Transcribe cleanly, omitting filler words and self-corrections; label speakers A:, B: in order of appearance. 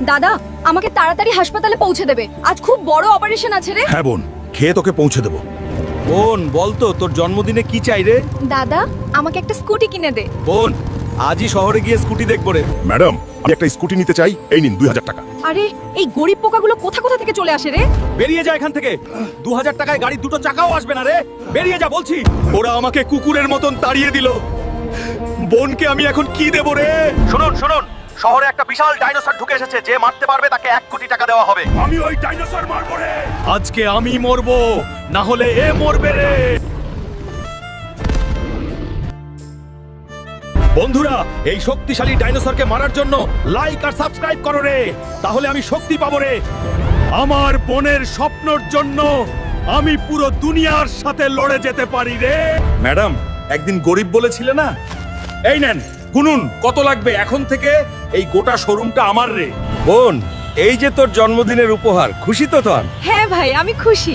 A: দাদা, আমাকে তাড়াতাড়ি হাসপাতালে পৌঁছে দেবে, আজ খুব বড় অপারেশন আছে রে।
B: হ্যাঁ বোন, খেয়ে তোকে পৌঁছে দেবো।
C: বোন বলতো তোর জন্মদিনে কি চাই রে?
A: দাদা, আমাকে একটা স্কুটি কিনে দে।
C: বোন আজই শহরে গিয়ে স্কুটি দেখবো রে।
B: ম্যাডাম, আমি একটা স্কুটি নিতে চাই, এই নিন 2000 টাকা।
A: আরে এই গরিব পোকাগুলো কোথা কোথা থেকে চলে আসে রে?
C: বেরিয়ে যা এখান থেকে। 2000 টাকায় গাড়ির দুটো চাকাও আসবে না রে। বেরিয়ে যা বলছি। ওরা আমাকে কুকুরের মতন তাড়িয়ে দিল। বোনকে আমি এখন কি দেব রে? শুনুন শুনুন, শহরে একটা বিশাল ডাইনোসর ঢুকে এসেছে, যে মারতে পারবে তাকে 1 কোটি টাকা দেওয়া হবে।
B: আমি ওই ডাইনোসর মারবো রে।
C: আজকে আমি মরবো, না হলে এ মরবে রে। বন্ধুরা, এই শক্তিশালী ডাইনোসরকে মারার জন্য লাইক আর সাবস্ক্রাইব করো রে, তাহলে আমি শক্তি পাবো রে। আমার বোনের স্বপ্নর জন্য আমি পুরো দুনিয়ার সাথে লড়ে যেতে পারি রে। ম্যাডাম, একদিন গরিব বলেছিলে না? এই নেন, গুনুন কত লাগবে। এখন থেকে এই গোটা শোরুমটা আমার রে। বোন, এই যে তোর জন্মদিনের উপহার, খুশি তো তোর?
A: হ্যাঁ ভাই, আমি খুশি।